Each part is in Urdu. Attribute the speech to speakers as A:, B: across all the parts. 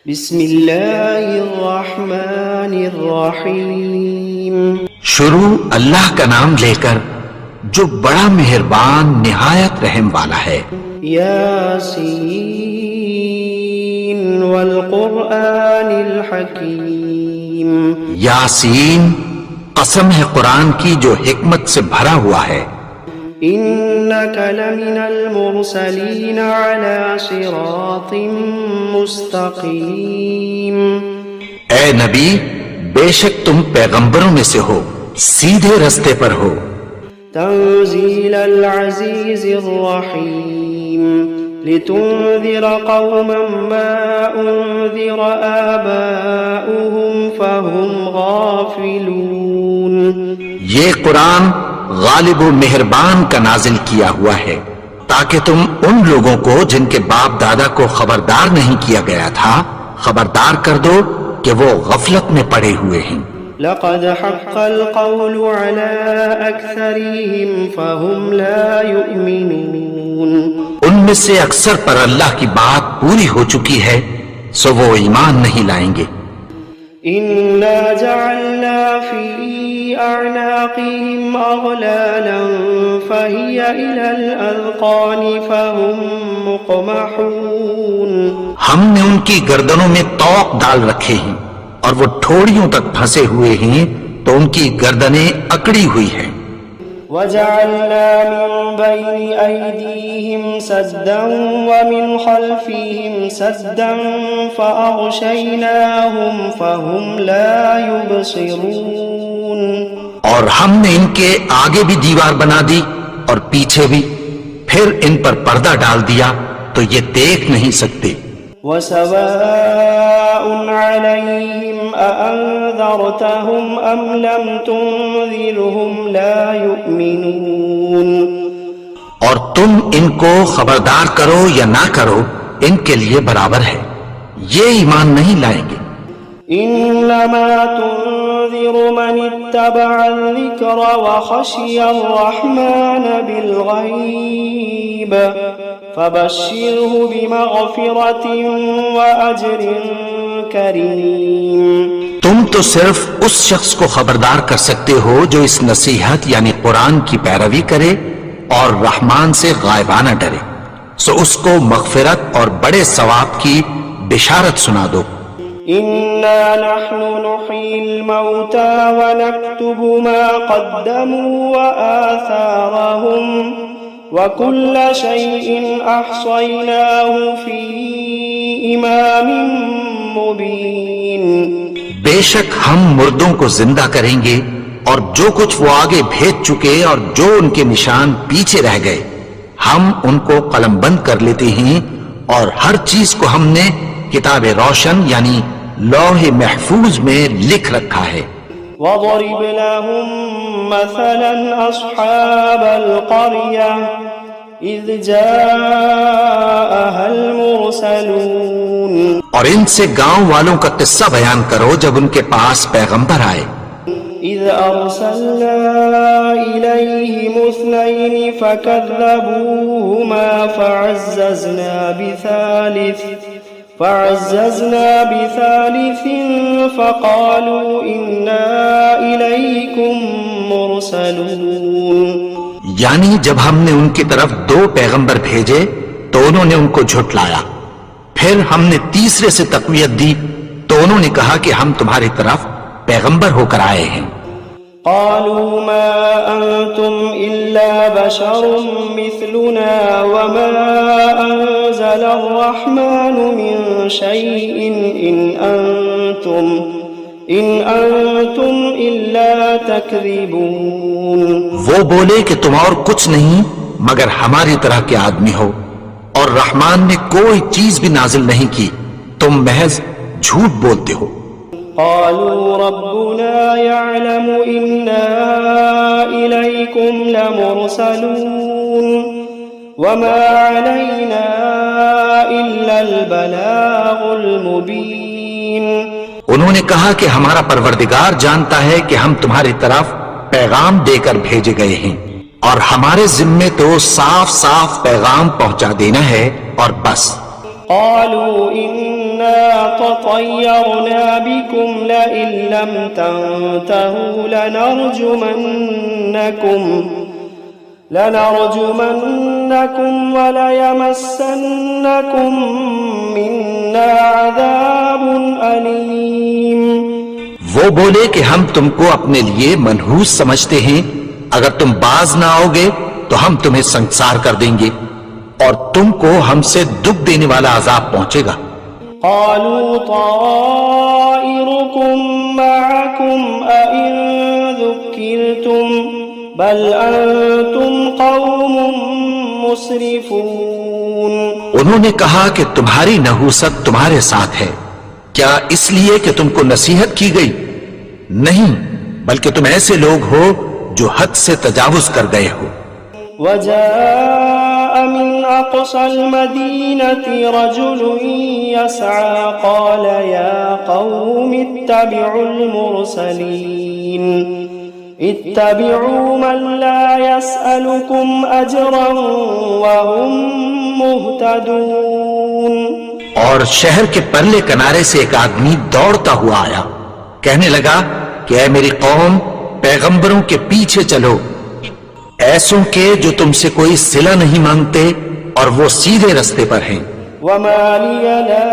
A: بسم اللہ الرحمن الرحیم۔
B: شروع اللہ کا نام لے کر جو بڑا مہربان نہایت رحم والا ہے۔
A: یاسین والقرآن الحکیم۔
B: یاسین، قسم ہے قرآن کی جو حکمت سے بھرا ہوا ہے۔
A: انک لمن المرسلین علی صراط مستقیم۔
B: اے نبی، بے شک تم پیغمبروں میں سے ہو، سیدھے رستے پر ہو۔
A: تنزیل العزیز الرحیم۔ لتنذر قوما ما انذر آباؤهم فهم غافلون۔
B: یہ قرآن غالب و مہربان کا نازل کیا ہوا ہے تاکہ تم ان لوگوں کو جن کے باپ دادا کو خبردار نہیں کیا گیا تھا خبردار کر دو کہ وہ غفلت میں پڑے ہوئے ہیں۔
A: لقد حق القول على أكثرهم فهم لا يؤمنون۔
B: ان میں سے اکثر پر اللہ کی بات پوری ہو چکی ہے سو وہ ایمان نہیں لائیں گے۔
A: إنا جعلنا في أعناقهم أغلالا فهي إلى الأذقان فهم مقمحون۔
B: ہم نے ان کی گردنوں میں طوق ڈال رکھے ہیں اور وہ ٹھوڑیوں تک پھنسے ہوئے ہیں تو ان کی گردنیں اکڑی ہوئی ہیں۔
A: وجعلنا من بين أيديهم سدا ومن خلفهم سدا فأغشيناهم فهم لا يبصرون۔
B: اور ہم نے ان کے آگے بھی دیوار بنا دی اور پیچھے بھی، پھر ان پر پردہ ڈال دیا تو یہ دیکھ نہیں سکتے۔
A: وسواء عليهم أأنذرتهم أم لم تنذرهم لا يؤمنون۔
B: اور تم ان کو خبردار کرو یا نہ کرو ان کے لیے برابر ہے، یہ ایمان نہیں لائیں گے۔
A: إنما تنذر من اتبع الذكر وخشي الرحمن بالغيب فبشره بمغفرة وأجر كريم۔
B: تم تو صرف اس شخص کو خبردار کر سکتے ہو جو اس نصیحت یعنی قرآن کی پیروی کرے اور رحمان سے غائبانہ ڈرے، سو اس کو مغفرت اور بڑے ثواب کی بشارت سنا دو۔
A: إنا نحن نحيي الموتى ونكتب ما قدموا وآثارهم وكل شيء أحصيناه في إمام مبين۔
B: بے شک ہم مردوں کو زندہ کریں گے اور جو کچھ وہ آگے بھیج چکے اور جو ان کے نشان پیچھے رہ گئے ہم ان کو قلم بند کر لیتے ہیں، اور ہر چیز کو ہم نے کتاب روشن یعنی لوح محفوظ میں لکھ رکھا ہے۔
A: وَضَرِبْ لَهُمْ مَثَلًا أَصْحَابَ الْقَرْيَةِ إِذْ جَاءَهَا الْمُرْسَلُونَ۔
B: اور ان سے گاؤں والوں کا قصہ بیان کرو جب ان کے پاس پیغمبر آئے۔
A: إِذْ أَرْسَلْنَا إِلَيْهِمُ اثْنَيْنِ فَكَذَّبُوهُمَا فعززنا بثالث فقالوا إنا إليكم مرسلون۔
B: یعنی جب ہم نے ان کی طرف دو پیغمبر بھیجے تو انہوں نے ان کو جھٹلایا، پھر ہم نے تیسرے سے تقویت دی تو انہوں نے کہا کہ ہم تمہاری طرف پیغمبر ہو کر آئے ہیں۔
A: قالوا ما أنتم إلا بشر مثلنا وما أنزل الرحمن من شيء إن أنتم إلا تكذبون۔
B: وہ بولے کہ تم اور کچھ نہیں مگر ہماری طرح کے آدمی ہو، اور رحمان نے کوئی چیز بھی نازل نہیں کی، تم محض جھوٹ بولتے ہو۔
A: قالوا ربنا يعلم إنا إليكم لمرسلون وما علينا إلا البلاغ المبين۔
B: انہوں نے کہا کہ ہمارا پروردگار جانتا ہے کہ ہم تمہاری طرف پیغام دے کر بھیجے گئے ہیں، اور ہمارے ذمے تو صاف صاف پیغام پہنچا دینا ہے اور بس۔
A: قالوا إنا تطيرنا بكم لئن لم تنتهوا لنرجمنكم وليمسنكم منا عذاب أليم.
B: وہ بولے کہ ہم تم کو اپنے لیے منحوس سمجھتے ہیں، اگر تم باز نہ آؤ گے تو ہم تمہیں سنسار کر دیں گے اور تم کو ہم سے دکھ دینے والا عذاب پہنچے گا.
A: قالوا طائركم معكم أئن ذكرتم بل أنتم قوم مسرفون.
B: انہوں نے کہا کہ تمہاری نحوست تمہارے ساتھ ہے، کیا اس لیے کہ تم کو نصیحت کی گئی؟ نہیں، بلکہ تم ایسے لوگ ہو جو حد سے تجاوز کر گئے ہو.
A: وجاء من أقصى المدينة رجل يسعى قال يا قوم اتبعوا المرسلين اتبعوا من لا يسألكم أجرا وهم مهتدون.
B: اور شہر کے پرلے کنارے سے ایک آدمی دوڑتا ہوا آیا، کہنے لگا کہ اے میری قوم، پیغمبروں کے پیچھے چلو، ایسوں کے جو تم سے کوئی صلہ نہیں مانگتے اور وہ سیدھے رستے پر ہیں.
A: وما لي لا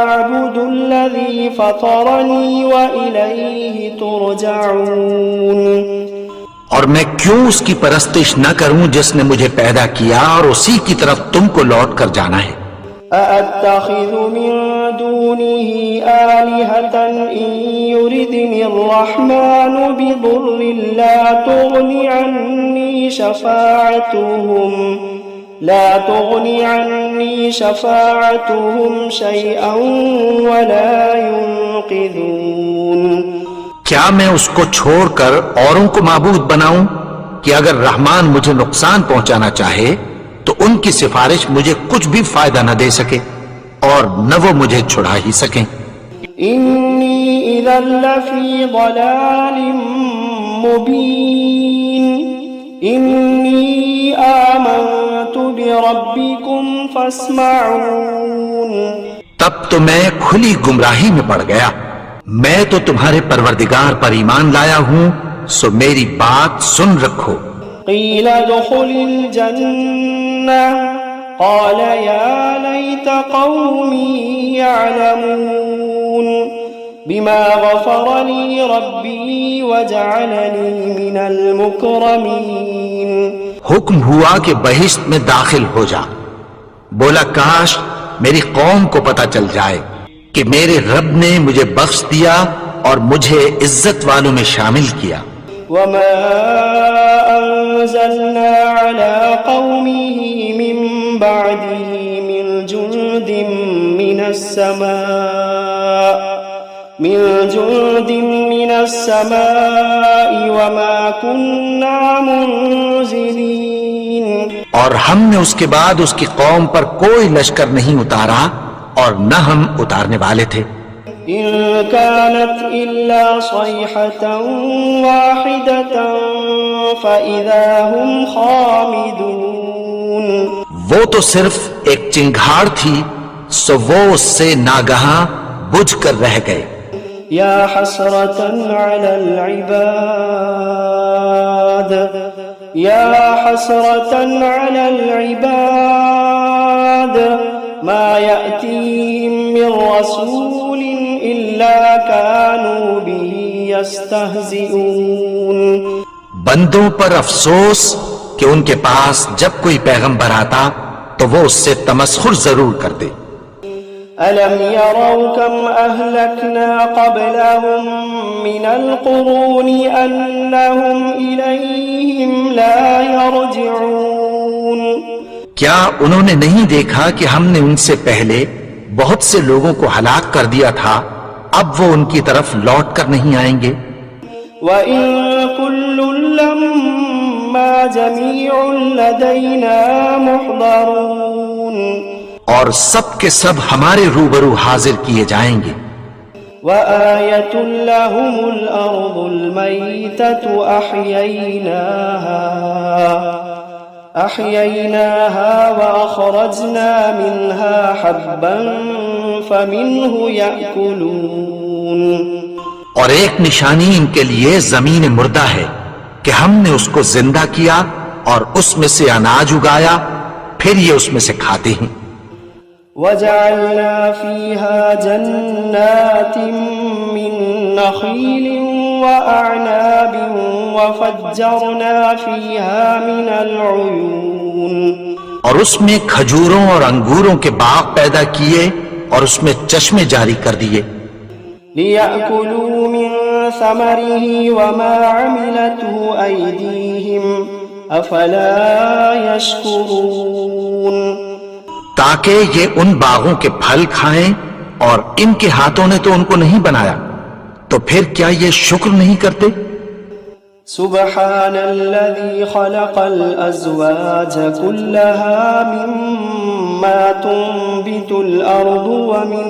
A: أعبد الذي فطرني وإليه ترجعون.
B: اور میں کیوں اس کی پرستش نہ کروں جس نے مجھے پیدا کیا اور اسی کی طرف تم کو لوٹ کر جانا ہے.
A: أأتخذ من دونه آلهة إن يردني الرحمن بضر لا تغني عني شفاعتهم شيئا ولا ينقذون.
B: کیا میں اس کو چھوڑ کر اوروں کو معبود بناؤں کہ اگر رحمان مجھے نقصان پہنچانا چاہے تو ان کی سفارش مجھے کچھ بھی فائدہ نہ دے سکے اور نہ وہ مجھے چھڑا ہی سکیں.
A: انی اذا لفی ضلال مبین انی آمنت بربکم فاسمعون.
B: تب تو میں کھلی گمراہی میں پڑ گیا. میں تو تمہارے پروردگار پر ایمان لایا ہوں، سو میری بات سن رکھو.
A: قیل ادخل الجنة قال يا ليت قومي يعلمون بما غفر لي ربي وجعلني من المكرمين.
B: حکم ہوا کہ بہشت میں داخل ہو جا. بولا کاش میری قوم کو پتہ چل جائے کہ میرے رب نے مجھے بخش دیا اور مجھے عزت والوں میں شامل کیا.
A: وما أنزلنا على قومه من بعده من جند من السماء وما كنا منزلين.
B: اور ہم نے اس کے بعد اس کی قوم پر کوئی لشکر نہیں اتارا اور نہ ہم اتارنے والے تھے.
A: إن كانت إلا صيحة واحدة فإذا هم خامدون.
B: وہ تو صرف ایک چنگھاڑ تھی، سو وہ اس سے ناگہاں بجھ کر رہ گئے.
A: يا حسرة على العباد يا حسرة على العباد ما يأتيهم من رسول إلا كانوا به يستهزئون.
B: بندوں پر افسوس کہ ان کے پاس جب کوئی پیغمبر آتا تو وہ اس سے تمسخر ضرور کرتے.
A: ألم يروا كم أهلكنا قبلهم من القرون أنهم إليهم لا يرجعون.
B: کیا انہوں نے نہیں دیکھا کہ ہم نے ان سے پہلے بہت سے لوگوں کو ہلاک کر دیا تھا، اب وہ ان کی طرف لوٹ کر نہیں آئیں گے.
A: وَإِن كُلٌّ لَّمَّا جَمِيعٌ لَّدَيْنَا مُحْضَرُونَ.
B: اور سب کے سب ہمارے روبرو حاضر کیے جائیں گے.
A: وَآيَةٌ لَّهُمُ الْأَرْضُ الْمَيْتَةُ أَحْيَيْنَاهَا وَأَخْرَجْنَا مِنْهَا حَبًّا فمنه يأكلون
B: اور ایک نشانی ان کے لیے زمین مردہ ہے کہ ہم نے اس کو زندہ کیا اور اس میں سے اناج اگایا، پھر یہ اس میں سے کھاتے ہیں۔
A: وجعلنا فيها جنات من نخيل وأعناب وفجرنا فيها من العيون
B: اور اس میں کھجوروں اور انگوروں کے باغ پیدا کیے اور اس میں چشمے جاری کر دیے،
A: ليأكلوا من ثمره وما عملته أيديهم أفلا يشكرون
B: تاکہ یہ ان باغوں کے پھل کھائیں، اور ان کے ہاتھوں نے تو ان کو نہیں بنایا، تو پھر کیا یہ شکر نہیں کرتے؟
A: سبحان الذي خلق الأزواج كلها مما تنبت الأرض ومن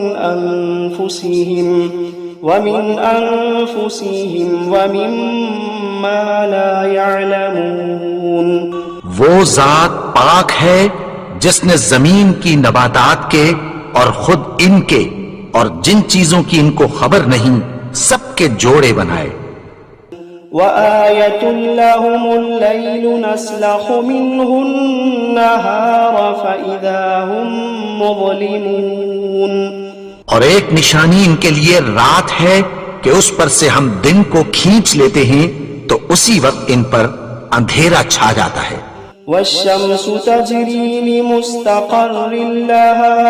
A: أنفسهم ومما لا يعلمون
B: وہ ذات پاک ہے جس نے زمین کی نباتات کے اور خود ان کے اور جن چیزوں کی ان کو خبر نہیں سب کے جوڑے بنائے۔
A: وآية لهم الليل نسلخ منه النهار فإذا هم مظلمون
B: اور ایک نشانی ان کے لیے رات ہے کہ اس پر سے ہم دن کو کھینچ لیتے ہیں تو اسی وقت ان پر اندھیرا چھا جاتا ہے۔
A: والشمس تجري لمستقر لها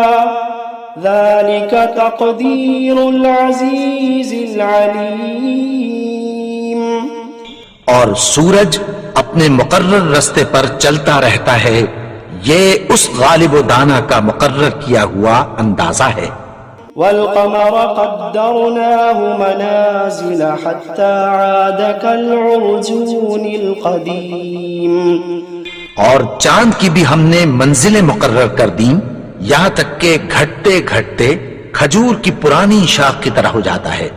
A: ذلك تقدير العزيز العليم
B: اور سورج اپنے مقرر رستے پر چلتا رہتا ہے، یہ اس غالب و دانا کا مقرر کیا ہوا اندازہ ہے۔
A: والقمر قدرناه منازل حتى عاد كالعرجون القديم
B: اور چاند کی بھی ہم نے منزلیں مقرر کر دیں، یہاں تک کہ گھٹتے گھٹتے کھجور کی پرانی شاخ کی طرح ہو جاتا ہے۔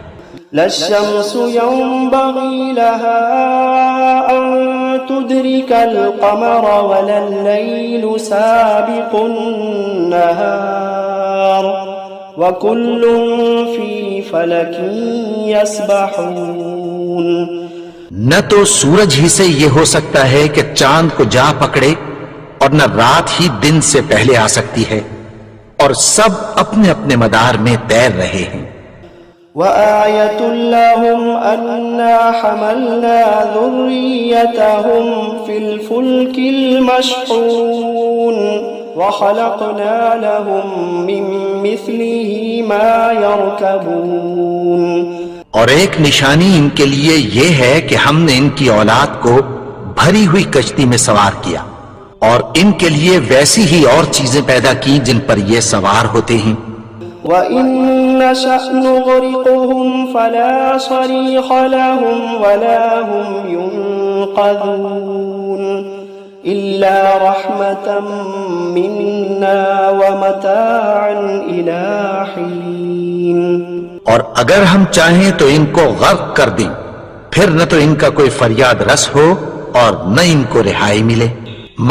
A: لا الشمس ينبغي لها أن تدرك القمر ولا الليل سابق النهار وكل في فلك يسبحون
B: نہ تو سورج ہی سے یہ ہو سکتا ہے کہ چاند کو جا پکڑے، اور نہ رات ہی دن سے پہلے آ سکتی ہے، اور سب اپنے اپنے مدار میں تیر رہے ہیں۔
A: وآية لهم أنا حملنا ذريتهم في الفلك المشحون وخلقنا لهم من مثله ما يركبون
B: اور ایک نشانی ان کے لیے یہ ہے کہ ہم نے ان کی اولاد کو بھری ہوئی کشتی میں سوار کیا، اور ان کے لیے ویسی ہی اور چیزیں پیدا کی جن پر یہ سوار ہوتے ہیں۔
A: وَإِن نَّشَأْ نُغْرِقْهُمْ فَلَا صَرِيخَ لَهُمْ وَلَا هُمْ يُنقَذُونَ إِلَّا رَحْمَةً مِنَّا وَمَتَاعًا إِلَىٰ حِينٍ
B: اور اگر ہم چاہیں تو ان کو غرق کر دیں، پھر نہ تو ان کا کوئی فریاد رس ہو اور نہ ان کو رہائی ملے،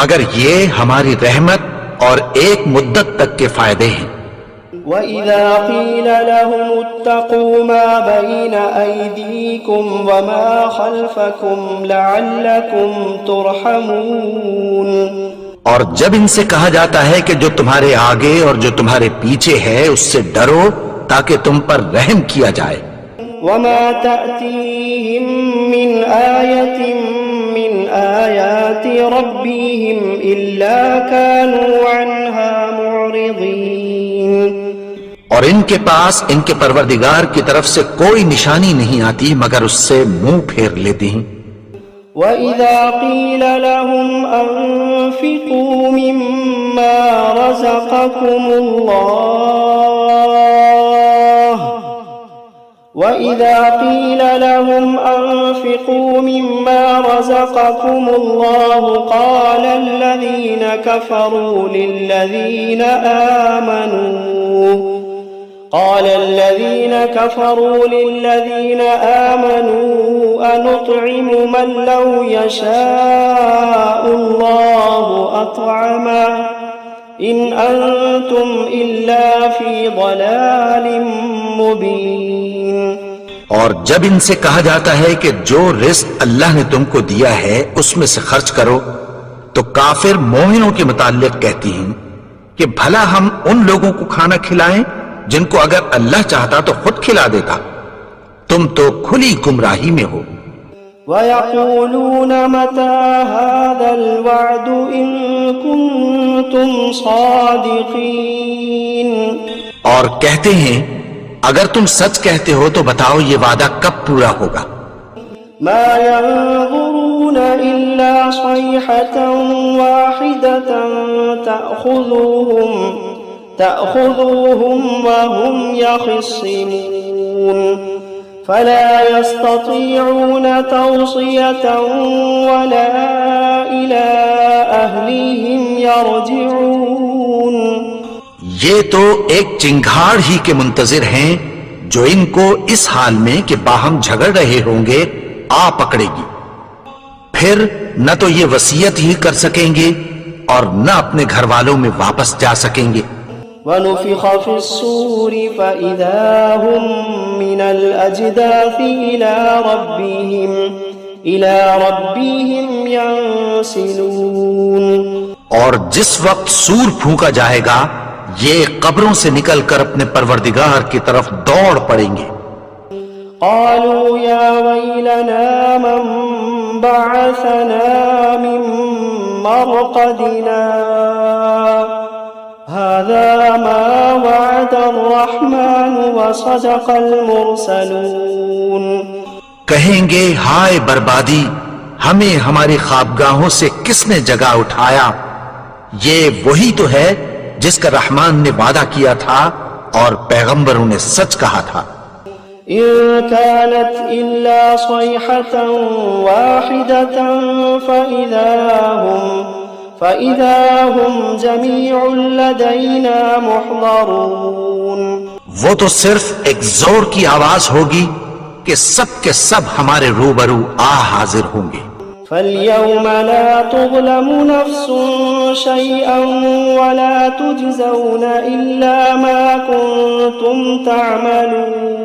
B: مگر یہ ہماری رحمت اور ایک مدت تک کے فائدے ہیں۔
A: وَإِذَا قِيلَ لَهُمُ اتَّقُوا مَا بَيْنَ أَيْدِيكُمْ وَمَا خَلْفَكُمْ لَعَلَّكُمْ تُرْحَمُونَ
B: اور جب ان سے کہا جاتا ہے کہ جو تمہارے آگے اور جو تمہارے پیچھے ہے اس سے ڈرو تاکہ تم پر رحم کیا جائے۔
A: وَمَا تَأْتِيهِم مِّنْ آيَةٍ مِّنْ آيَاتِ رَبِّهِمْ إِلَّا كَانُوا عَنْهَا مُعْرِضِينَ
B: اور ان کے پاس ان کے پروردگار کی طرف سے کوئی نشانی نہیں آتی مگر اس سے منہ پھیر لیتے ہیں۔
A: وَإِذَا قِيلَ لَهُمْ أَنفِقُوا مِمَّا رَزَقَكُمُ اللَّهُ وَإِذَا قِيلَ لَهُمْ أَنفِقُوا مِمَّا رَزَقَكُمُ اللَّهُ قَالَ الَّذِينَ كَفَرُوا لِلَّذِينَ آمَنُوا أَنُطْعِمُ مَن لَّوْ يَشَاءُ اللَّهُ أَطْعَمَهُ إن أنتم إلا في ضلال مبين.
B: اور جب ان سے کہا جاتا ہے کہ جو رزق اللہ نے تم کو دیا ہے اس میں سے خرچ کرو، تو کافر مومنوں کے متعلق کہتی ہیں کہ بھلا ہم ان لوگوں کو کھانا کھلائیں جن کو اگر اللہ چاہتا تو خود کھلا دیتا، تم تو کھلی گمراہی میں ہو.
A: وَيَقُولُونَ مَتَى هَذَا الْوَعْدُ إِن كُنتُمْ صَادِقِينَ.
B: اور کہتے ہیں اگر تم سچ کہتے ہو تو بتاؤ یہ وعدہ کب پورا ہوگا.
A: مَا يَنظُرُونَ إِلَّا صَيْحَةً وَاحِدَةً تَأْخُذُوهُمْ وَهُمْ يَخِصِّمُونَ فَلَا يَسْتَطِيعُونَ تَوْصِيَةً وَلَا إِلَىٰ أَهْلِهِمْ يَرْجِعُونَ.
B: یہ تو ایک چنگھاڑ ہی کے منتظر ہیں جو ان کو اس حال میں کہ باہم جھگڑ رہے ہوں گے آ پکڑے گی، پھر نہ تو یہ وصیت ہی کر سکیں گے اور نہ اپنے گھر والوں میں واپس جا سکیں گے.
A: وَنُفِخَ فِي الصُّورِ فَإِذَا هُم مِّنَ الْأَجْدَاثِ إِلَىٰ رَبِّهِمْ يَنسِلُونَ.
B: اور جس وقت سور پھونکا جائے گا یہ قبروں سے نکل کر اپنے پروردگار کی طرف دوڑ پڑیں گے.
A: قالوا يا ويلنا من بعثنا من مرقدنا هذا ما وعد الرحمن وصدق المرسلون.
B: کہیں گے ہائے بربادی، ہمیں ہماری خوابگاہوں سے کس نے جگا اٹھایا، یہ وہی تو ہے جس کا رحمان نے وعدہ کیا تھا اور پیغمبروں نے سچ کہا تھا.
A: إن كانت إلا صيحة واحدة فإذا هم جميع لدينا محضرون.
B: وہ تو صرف ایک زور کی آواز ہوگی کہ سب کے سب ہمارے روبرو حاضر ہوں گے.
A: فَالْيَوْمَ لَا تُظْلَمُ نَفْسٌ شَيْئًا وَلَا تُجْزَوْنَ إِلَّا مَا كُنتُمْ تَعْمَلُونَ.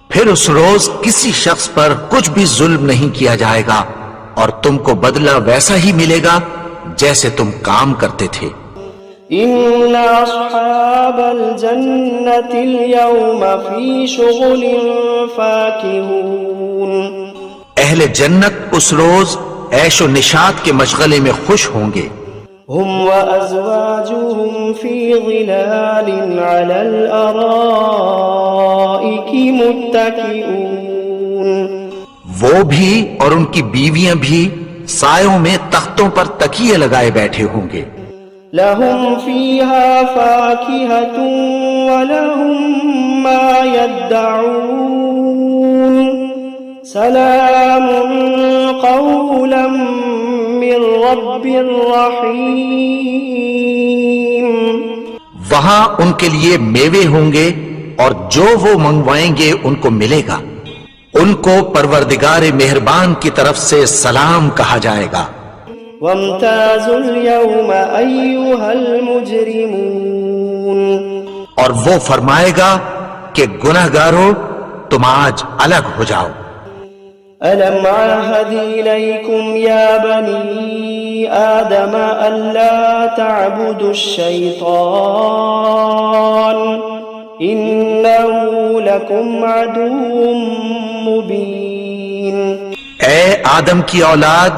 B: پھر اس روز کسی شخص پر کچھ بھی ظلم نہیں کیا جائے گا اور تم کو بدلہ ویسا ہی ملے گا جیسے تم کام کرتے تھے.
A: إِنَّ أَصْحَابَ الْجَنَّةِ الْيَوْمَ فِي شُغُلٍ فَاكِهُونَ.
B: اہل جنت اس روز عیش و نشاط کے مشغلے میں خوش ہوں گے.
A: هم وأزواجهم في ظلال على الأرائك متكئون.
B: وہ بھی اور ان کی بیویاں بھی سایوں میں تختوں پر تکیے لگائے بیٹھے ہوں گے.
A: لهم فيها فاكهة ولهم ما يدعون سلام قولا من رب رحيم.
B: وہاں ان کے لیے میوے ہوں گے اور جو وہ منگوائیں گے ان کو ملے گا. ان کو پروردگار مہربان کی طرف سے سلام کہا جائے گا.
A: وامتازوا اليوم أيها المجرمون.
B: اور وہ فرمائے گا کہ گناہگارو تم آج الگ ہو جاؤ.
A: ألم عهد إليكم يا بني آدم ألا تعبدوا الشيطان إنه لكم عدو مبين.
B: اے آدم کی اولاد،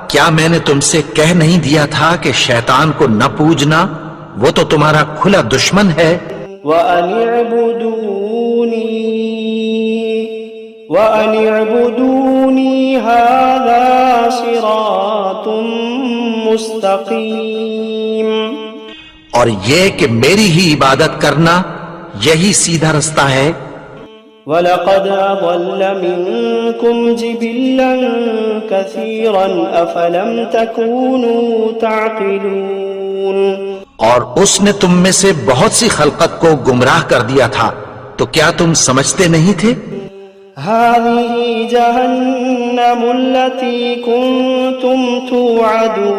B: کیا میں نے تم سے کہہ نہیں دیا تھا کہ شیطان کو نہ پوجنا، وہ تو تمہارا کھلا دشمن ہے.
A: وَأَنِ اعْبُدُونِي هَذَا صِرَاطٌ مُسْتَقِيم.
B: اور یہ کہ میری ہی عبادت کرنا یہی سیدھا رستہ ہے.
A: وَلَقَدْ أَضَلَّ مِنكُمْ جِبِلًّا كَثِيرًا أَفَلَمْ تَكُونُوا تَعْقِلُونَ.
B: اور اس نے تم میں سے بہت سی خلقت کو گمراہ کر دیا تھا، تو کیا تم سمجھتے نہیں تھے؟
A: هَذِهِ جَهَنَّمُ الَّتِي كُنتُمْ تُوعَدُونَ.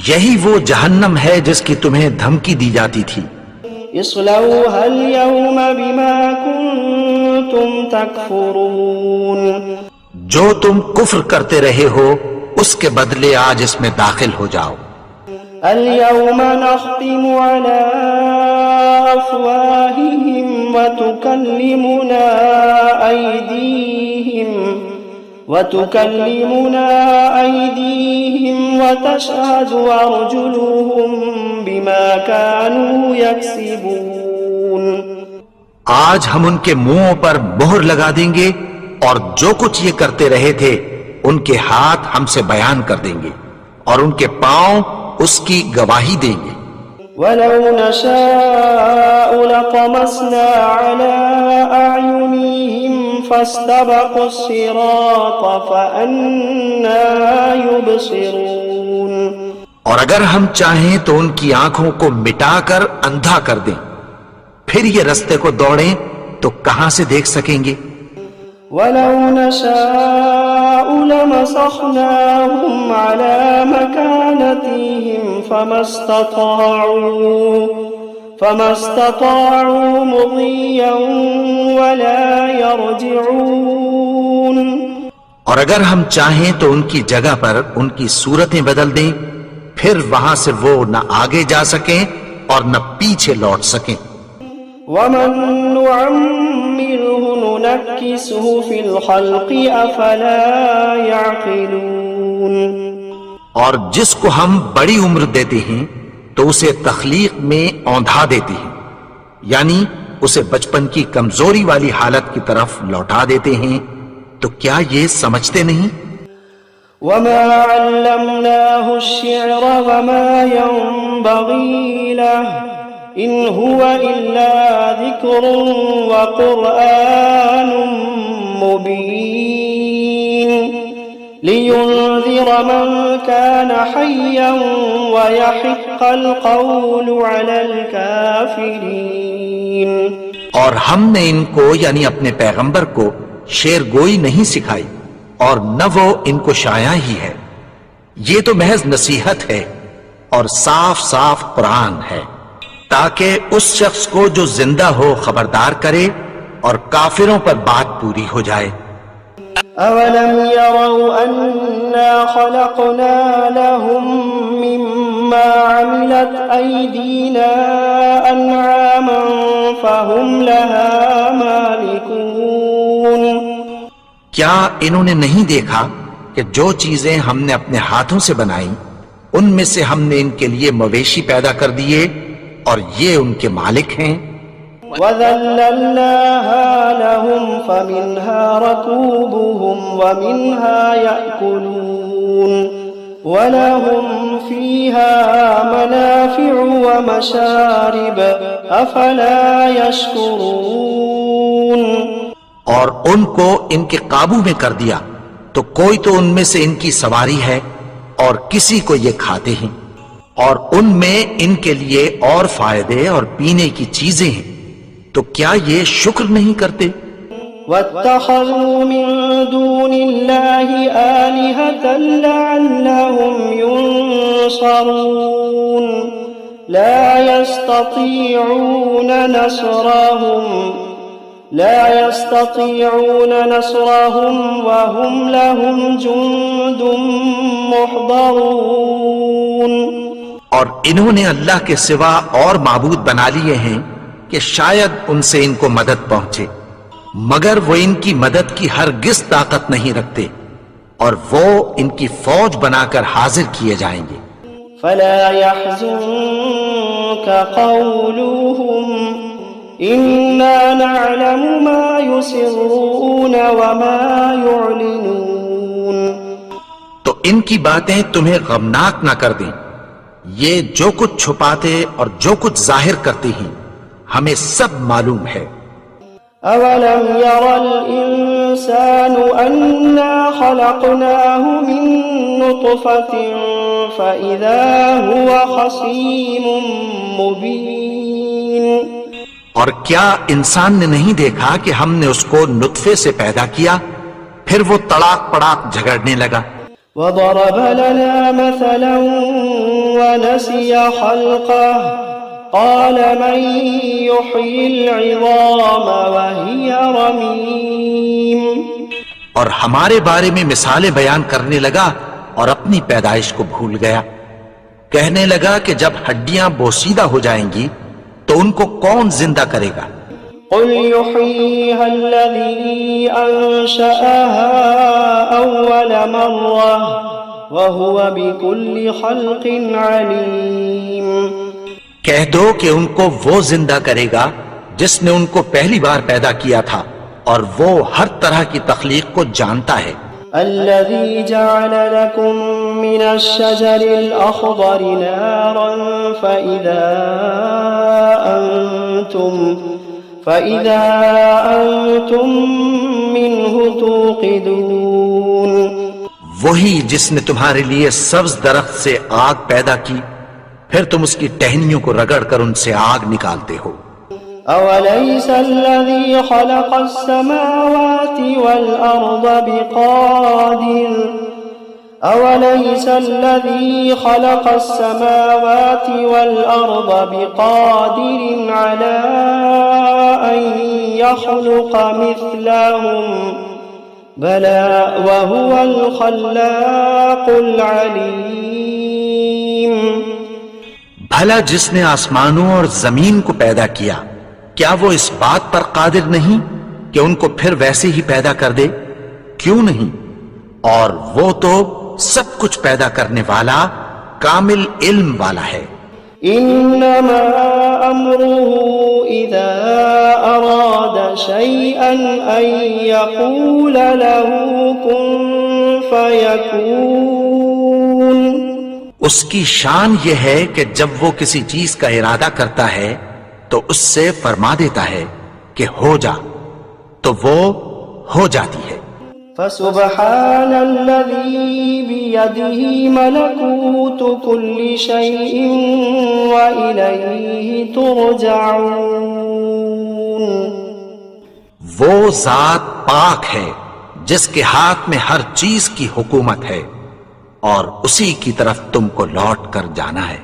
B: یہی وہ جہنم ہے جس کی تمہیں دھمکی دی جاتی تھی.
A: اصلوها اليوم بما كنتم تكفرون.
B: جو تم کفر کرتے رہے ہو اس کے بدلے آج اس میں داخل ہو جاؤ.
A: اليوم نختم على أفواههم وتكلمنا أيديهم وتشهد أرجلهم بما كانوا يكسبون.
B: آج ہم ان کے منہوں پر مہر لگا دیں گے اور جو کچھ یہ کرتے رہے تھے ان کے ہاتھ ہم سے بیان کر دیں گے اور ان کے پاؤں اس کی گواہی دیں گے.
A: وَلَوْ نَشَاءُ لَطَمَسْنَا عَلَىٰ أَعْيُنِهِمْ فَاسْتَبَقُوا الصِّرَاطَ فَأَنَّىٰ يُبْصِرُونَ.
B: اور اگر ہم چاہیں تو ان کی آنکھوں کو مٹا کر اندھا کر دیں، پھر یہ رستے کو دوڑیں تو کہاں سے دیکھ سکیں گے.
A: وَلَوْ نَشَاءُ لَمَسَخْنَاهُمْ عَلَىٰ مَكَانَتِهِمْ فَمَا اسْتَطَاعُوا مُضِيًّا وَلَا يَرْجِعُونَ.
B: اور اگر ہم چاہیں تو ان کی جگہ پر ان کی صورتیں بدل دیں، پھر وہاں سے وہ نہ آگے جا سکیں اور نہ پیچھے لوٹ سکیں.
A: وَمَن نُّعَمِّرْهُ نُنَكِّسْهُ فِي الْخَلْقِ أَفَلَا يَعْقِلُونَ.
B: اور جس کو ہم بڑی عمر دیتے ہیں تو اسے تخلیق میں اوندھا دیتے ہیں، یعنی اسے بچپن کی کمزوری والی حالت کی طرف لوٹا دیتے ہیں. تو کیا یہ سمجھتے نہیں؟
A: وَمَا عَلَّمْنَاهُ الشِّعْرَ وَمَا يَنبَغِي لَهُ إِنْ هُوَ إِلَّا ذِكْرٌ وَقُرْآنٌ مُبِينٌ لِيُنذِرَ مَنْ كَانَ حَيًّا وَيَحِقَّ الْقَوْلُ عَلَى الْكَافِرِينَ.
B: اور ہم نے ان کو یعنی اپنے پیغمبر کو شعر گوئی نہیں سکھائی اور نہ وہ ان کو شاعر ہی ہے. یہ تو محض نصیحت ہے اور صاف صاف قرآن ہے تاکہ اس شخص کو جو زندہ ہو خبردار کرے اور کافروں پر بات پوری ہو جائے.
A: أَوَلَمْ يَرَوْا أَنَّا خَلَقْنَا لَهُم مِّمَّا عَمِلَتْ أَيْدِينَا أَنْعَامًا فَهُمْ لَهَا مَالِكُونَ.
B: کیا انہوں نے نہیں دیکھا کہ جو چیزیں ہم نے اپنے ہاتھوں سے بنائیں ان میں سے ہم نے ان کے لیے مویشی پیدا کر دیے اور یہ ان کے مالک ہیں.
A: وَذَلَّلْنَاهَا لَهُمْ فَمِنْهَا رَكُوبُهُمْ وَمِنْهَا يَأْكُلُونَ وَلَهُمْ فِيهَا مَنَافِعُ وَمَشَارِبُ أَفَلَا يَشْكُرُونَ.
B: اور ان کو ان کے قابو میں کر دیا تو کوئی تو ان میں سے ان کی سواری ہے اور کسی کو یہ کھاتے ہیں، اور ان میں ان کے لیے اور فائدے اور پینے کی چیزیں ہیں، تو کیا یہ شکر نہیں کرتے؟
A: وَاتَّخَذُوا مِن دُونِ اللَّهِ آلِهَةً لَعَلَّهُمْ يُنصَرُونَ لَا يَسْتَطِيعُونَ نَصْرَهُمْ وَهُمْ لَهُمْ جُندٌ مُحْضَرُونَ.
B: اور انہوں نے اللہ کے سوا اور معبود بنا لیے ہیں کہ شاید ان سے ان کو مدد پہنچے، مگر وہ ان کی مدد کی ہرگز طاقت نہیں رکھتے اور وہ ان کی فوج بنا کر حاضر کیے جائیں گے.
A: فَلَا يَحْزُنكَ قَوْلُهُمْ إِنَّا نَعْلَمُ مَا يُسِرُّونَ وَمَا يُعْلِنُونَ.
B: تو ان کی باتیں تمہیں غمناک نہ کر دیں، یہ جو کچھ چھپاتے اور جو کچھ ظاہر کرتے ہیں ہمیں سب معلوم ہے.
A: أَوَلَمْ يَرَ الْإِنسَانُ أَنَّا خَلَقْنَاهُ مِن نُّطْفَةٍ فَإِذَا هُوَ خَصِيمٌ مُّبِينٌ.
B: اور کیا انسان نے نہیں دیکھا کہ ہم نے اس کو نطفے سے پیدا کیا پھر وہ تڑاک پڑاک جھگڑنے لگا.
A: وَضَرَبَ لَنَا مَثَلًا ونسي خلقه قال من يحيي العظام وهي رميم.
B: اور ہمارے بارے میں مثالیں بیان کرنے لگا اور اپنی پیدائش کو بھول گیا. کہنے لگا کہ جب ہڈیاں بوسیدہ ہو جائیں گی تو ان کو کون زندہ کرے گا؟
A: قل يحييها الذي أنشأها أول مرة وهو بكل خلق عليم.
B: کہہ دو کہ ان کو وہ زندہ کرے گا جس نے ان کو پہلی بار پیدا کیا تھا اور وہ ہر طرح کی تخلیق کو جانتا ہے.
A: الذي جعل لكم من الشجر الأخضر نارا فإذا أنتم منه توقدون.
B: وہی جس نے تمہارے لیے سبز درخت سے آگ پیدا کی پھر تم اس کی ٹہنیوں کو رگڑ کر ان سے آگ نکالتے ہو.
A: أوليس الذي خلق السماوات والأرض بقادر على أن يخلق مثلهم بلى وهو الخلاق العليم.
B: بھلا جس نے آسمانوں اور زمین کو پیدا کیا کیا وہ اس بات پر قادر نہیں کہ ان کو پھر ویسے ہی پیدا کر دے؟ کیوں نہیں؟ اور وہ تو سب کچھ پیدا کرنے والا کامل علم والا ہے.
A: انما امره اذا اراد شيئا ان يقول له كن فيكون.
B: اس کی شان یہ ہے کہ جب وہ کسی چیز کا ارادہ کرتا ہے تو اس سے فرما دیتا ہے کہ ہو جا تو وہ ہو جاتی ہے.
A: فسبحان الذي بيده ملكوت كل شيء وإليه ترجعون.
B: وہ ذات پاک ہے جس کے ہاتھ میں ہر چیز کی حکومت ہے اور اسی کی طرف تم کو لوٹ کر جانا ہے.